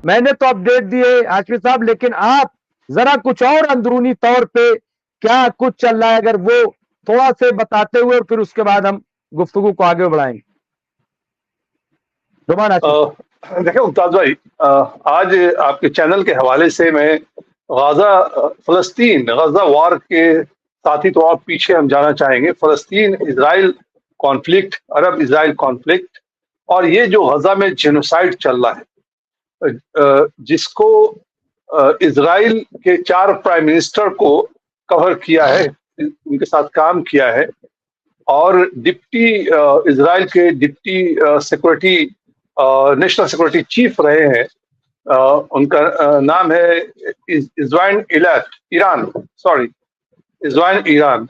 میں نے تو اپڈیٹ دیے ہاشمی صاحب، لیکن آپ ذرا کچھ اور اندرونی طور پہ کیا کچھ چل رہا ہے اگر وہ تھوڑا سے بتاتے ہوئے پھر اس کے بعد ہم گفتگو کو آگے بڑھائیں گے. دیکھیں ممتاز بھائی، آج آپ کے چینل کے حوالے سے میں غزہ وار کے ساتھی تو آپ پیچھے ہم جانا چاہیں گے. فلسطین اسرائیل کانفلکٹ، عرب اسرائیل کانفلکٹ، اور یہ جو غزہ میں جینوسائیڈ چل رہا ہے، جس کو اسرائیل کے 4 پرائم منسٹر کو کور کیا ہے، ان کے ساتھ کام کیا ہے، اور ڈپٹی اسرائیل کے deputy security national security chief رہے ہیں، ان کا نام ہے عزوائن ایران.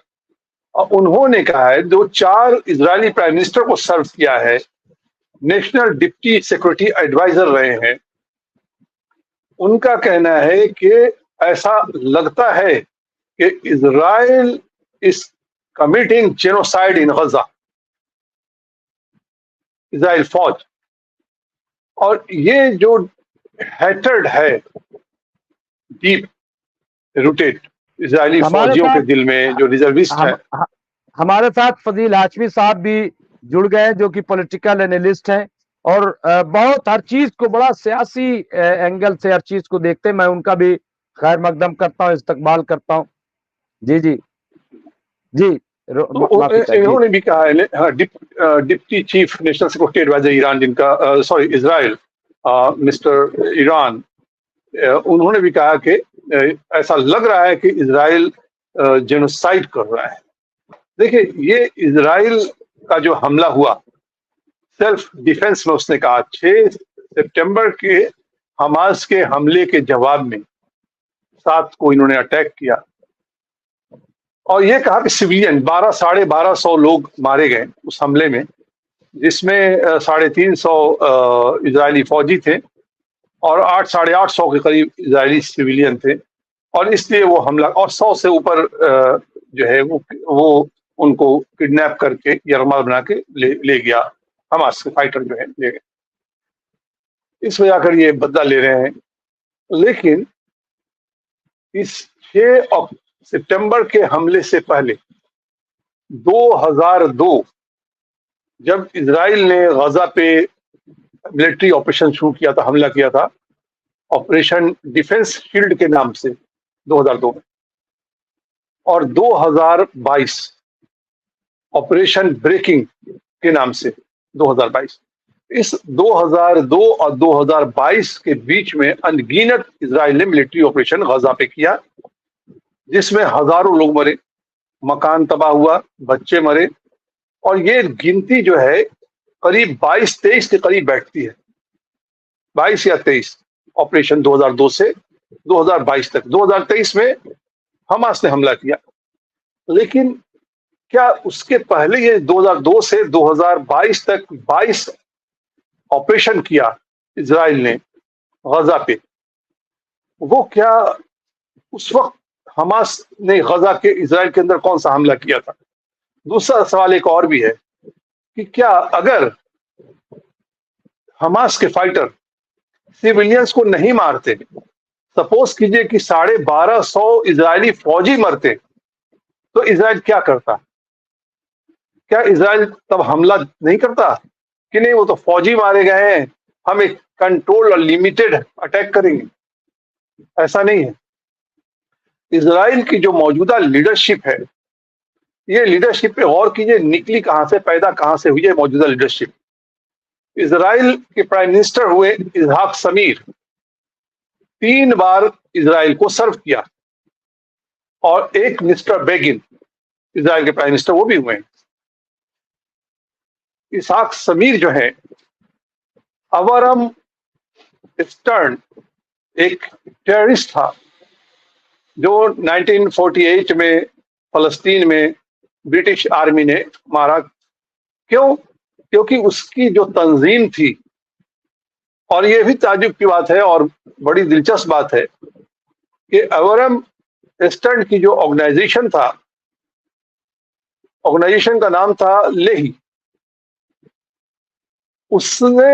انہوں نے کہا ہے جو 4 اسرائیلی پرائم منسٹر کو سرو کیا ہے، نیشنل ڈپٹی سیکورٹی ایڈوائزر رہے ہیں، ان کا کہنا ہے کہ ایسا لگتا ہے کہ اسرائیل از کمیٹنگ جینوسائیڈ ان غزہ، اسرائیل فوج. اور یہ جو ہیٹرڈ ہے ڈیپ روٹیڈ اسرائیلی فوجیوں کے دل میں جو ریزروسٹ ہیں. ہمارے ساتھ فضیل ہاشمی صاحب بھی جڑ گئے جو کہ پولیٹیکل اینالسٹ ہیں اور بہت ہر چیز کو بڑا سیاسی اینگل سے ہر چیز کو دیکھتے ہیں. میں ان کا بھی خیر مقدم کرتا ہوں، استقبال کرتا ہوں. جی جی جی انہوں نے بھی کہا ہے deputy chief national security adviser Iran, جن کا اسرائیل مسٹر ایران، انہوں نے بھی کہا کہ ایسا لگ رہا ہے کہ اسرائیل جینوسائیڈ کر رہا ہے. دیکھیں، یہ اسرائیل کا جو حملہ ہوا سیلف ڈیفenس میں، اس نے کہا 6 سپٹمبر کے حماس کے حملے کے جواب میں 7 کو انہوں نے اٹیک کیا، اور یہ کہا کہ سویلین 1200 لوگ مارے گئے اس حملے میں، جس میں 350 اسرائیلی فوجی تھے اور 850 کے قریب اسرائیلی سویلین تھے. اور اس لیے وہ حملہ، اور 100 سے اوپر جو ہے وہ ان کو کڈنیپ کر کے یرغمال بنا کے لے گیا، حماس کے فائٹر جو ہے لے گئے. اس وجہ کر یہ بدلہ لے رہے ہیں. لیکن اس 6 سپٹمبر کے حملے سے پہلے 2002 جب اسرائیل نے غزہ پہ ملٹری آپریشن شروع کیا تھا، حملہ کیا تھا، آپریشن ڈیفنس شیلڈ کے نام سے 2002 میں، اور 2022 آپریشن بریکنگ کے نام سے 2022. اس 2002 اور 2022 کے بیچ میں انگنت اسرائیل نے ملٹری آپریشن غزہ پہ کیا، جس میں ہزاروں لوگ مرے، مکان تباہ ہوا، بچے مرے. اور یہ گنتی جو ہے قریب 22-23 کے قریب بیٹھتی ہے، 22 یا 23 آپریشن 2002 سے 2022 تک. 2023 میں حماس نے حملہ کیا، لیکن کیا اس کے پہلے یہ 2002 سے 2022 تک 22 آپریشن کیا اسرائیل نے غزہ پہ، وہ کیا اس وقت حماس نے غزہ کے اسرائیل کے اندر کون سا حملہ کیا تھا؟ دوسرا سوال ایک اور بھی ہے کہ کیا اگر حماس کے فائٹر سیویلینز کو نہیں مارتے، سپوز کیجئے کہ 1250 اسرائیلی فوجی مرتے، تو اسرائیل کیا کرتا؟ کیا اسرائیل تب حملہ نہیں کرتا کہ نہیں وہ تو فوجی مارے گئے ہیں، ہم ایک کنٹرول اور لمیٹڈ اٹیک کریں گے؟ ایسا نہیں ہے. اسرائیل کی جو موجودہ لیڈرشپ ہے، یہ لیڈرشپ پہ غور کیجئے، نکلی کہاں سے، پیدا کہاں سے ہوئی ہے موجودہ لیڈرشپ. اسرائیل کے پرائم منسٹر ہوئے اسحاق سمیر، 3 بار اسرائیل کو سرو کیا، اور ایک مسٹر بیگن اسرائیل کے پرائم منسٹر وہ بھی ہوئے ہیں. اسحاق سمیر جو ہے، اورم اسٹرن ایک ٹیررسٹ تھا جو 1948 میں فلسطین میں برٹش آرمی نے مارا. کیوں؟ کیونکہ اس کی جو تنظیم تھی، اور یہ بھی تعجب کی بات ہے اور بڑی دلچسپ بات ہے کہ اورم اسٹرن کی جو آرگنائزیشن تھا، آرگنائزیشن کا نام تھا لیہی. اس نے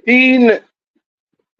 3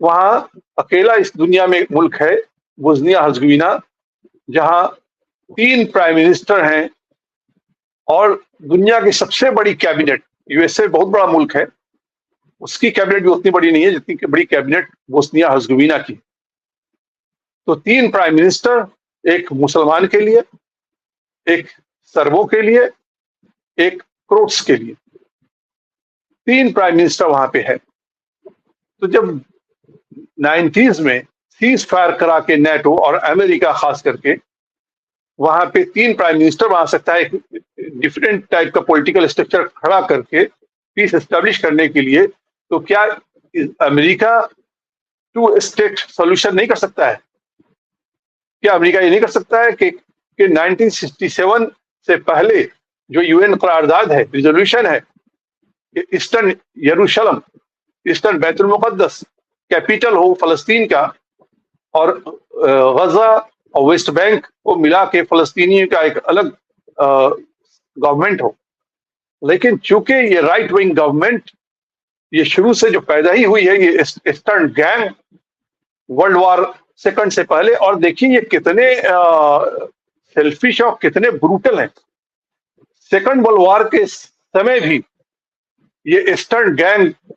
وہاں اکیلا اس دنیا میں ایک ملک ہے بوسنیا ہرزگوینا جہاں 3 پرائم منسٹر ہیں اور دنیا کی سب سے بڑی کیبنٹ، یو ایس اے بہت بڑا ملک ہے، اس کی کیبنٹ بھی اتنی بڑی نہیں ہے جتنی کہ بڑی کیبنٹ بوسنیا ہرزگوینا کی. تو 3 پرائم منسٹر، ایک مسلمان کے لیے، ایک سربوں کے لیے، ایک کروٹس کے لیے، 3 پرائم منسٹر وہاں پہ ہے. تو جب 90s میں سیز فائر کرا کے نیٹو اور امریکہ خاص کر کے وہاں پہ 3 پرائم منسٹر وہاں سکتا ہے، ایک ڈفرینٹ ٹائپ کا پولیٹیکل اسٹرکچر کھڑا کر کے پیس اسٹیبلش کرنے کے لیے، تو کیا امریکہ 2 اسٹیٹ سولوشن نہیں کر سکتا ہے؟ کیا امریکہ یہ نہیں کر سکتا ہے کہ 1967 سے پہلے جو یو این قرارداد ہے، ریزولوشن ہے، ایسٹرن یروشلم، ایسٹرن بیت المقدس کیپیٹل ہو فلسطین کا، اور غزہ اور ویسٹ بینک کو ملا کے فلسطینی کا ایک الگ گورنمنٹ ہو. لیکن چونکہ یہ رائٹ ونگ گورنمنٹ یہ شروع سے جو پیدا ہی ہوئی ہے، یہ eastern gang world war second سے پہلے، اور دیکھیے یہ کتنے سیلفش اور کتنے بروٹل ہیں. سیکنڈ ورلڈ وار کے سمے بھی یہ ایسٹرن گینگ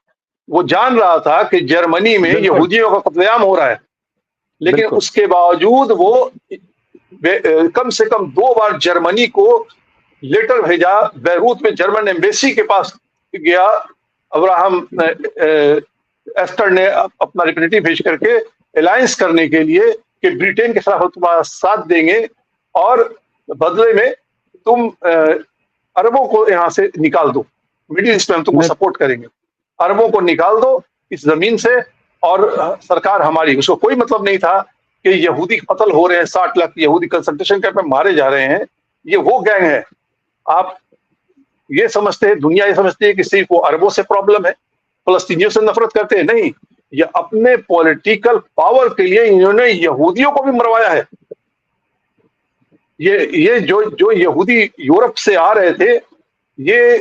وہ جان رہا تھا کہ جرمنی میں یہودیوں کا قتل عام ہو رہا ہے، لیکن اس کے باوجود وہ کم سے کم 2 بار جرمنی کو لیٹر بھیجا. بیروت میں جرمن ایمبیسی کے پاس گیا ابراہم ایسٹر نے اپنا ریپریزنٹیٹیو بھیج کر کے الائنس کرنے کے لیے کہ برٹین کے خلاف تمہارا ساتھ دیں گے اور بدلے میں تم عربوں کو یہاں سے نکال دو، مڈل ایسٹ میں ہم تم کو سپورٹ کریں گے، عربوں کو نکال دو اس زمین سے اور سرکار ہماری. اس کو کوئی مطلب نہیں تھا کہ یہودی قتل ہو رہے ہیں، 60 لاکھ یہودی کنسنٹریشن کیمپ میں مارے جا رہے ہیں. یہ وہ گینگ ہے. آپ یہ سمجھتے ہیں، دنیا یہ سمجھتی ہے کہ صرف وہ عربوں سے پرابلم ہے، فلسطینیوں سے نفرت کرتے ہیں. نہیں، یہ اپنے پولیٹیکل پاور کے لیے انہوں نے یہودیوں کو بھی مروایا ہے. یہ جو یہودی یورپ سے آ رہے تھے، یہ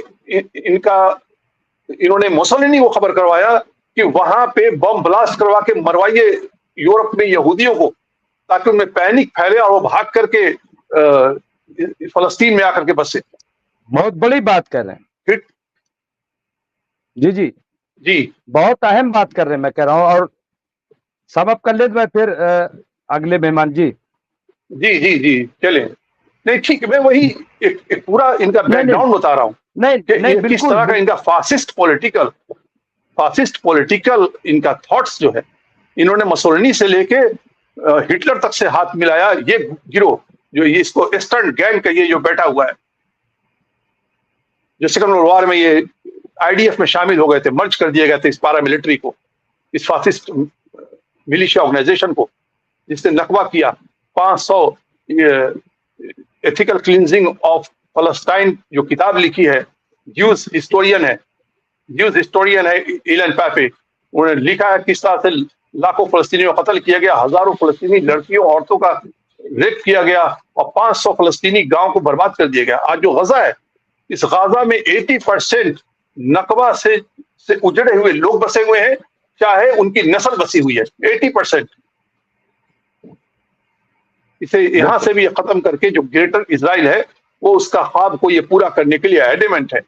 انہوں نے موسولینی کو خبر کروایا کہ وہاں پہ بم بلاسٹ کروا کے مروائیے یورپ میں یہودیوں کو، تاکہ ان میں پینک پھیلے اور وہ بھاگ کر کے فلسطین میں آ کر کے بسے. بہت بڑی بات کر رہے ہیں. جی جی جی بہت اہم بات کر رہے ہیں، میں کہہ رہا ہوں. اور سم اپ کر لیں تو میں پھر اگلے مہمان. جی جی جی جی چلیں. نہیں ٹھیک ہے، میں وہی ایک پورا ان کا بیک گراؤنڈ بتا رہا ہوں کہ کس طرح کا ان کا فاسسٹ پولیٹیکل ان کا تھاٹس جو ہے، انہوں نے مسولینی سے لے کے ہٹلر تک سے ہاتھ ملایا. یہ گروہ جو اس کو ایسٹرن گینگ کا یہ جو بیٹھا ہوا ہے، جو سیکنڈ ورلڈ وار میں یہ IDF میں شامل ہو گئے تھے، مرج کر دیے گئے تھے اس پارا ملٹری کو، اس فاسسٹ ملیشیا آرگنائزیشن کو، جس نے نقبہ کیا. 500 ایتھیکل کلینزنگ آف فلسطائن جو کتاب لکھی ہے، جیوز ہسٹورین ہے ایلن پاپے، انہوں نے لکھا ہے کس طرح سے لاکھوں فلسطینیوں کو قتل کیا گیا، ہزاروں فلسطینی لڑکیوں عورتوں کا ریپ کیا گیا، اور 500 فلسطینی گاؤں کو برباد کر دیا گیا. آج جو غزہ ہے، اس غزہ میں 80% نقبہ سے اجڑے ہوئے لوگ بسے ہوئے ہیں، چاہے ان کی نسل بسی ہوئی ہے. 80%. اسے یہاں سے بھی ختم کر کے جو گریٹر اسرائیل ہے، وہ اس کا خواب کو یہ پورا کرنے کے لیے ایڈیمنٹ ہے.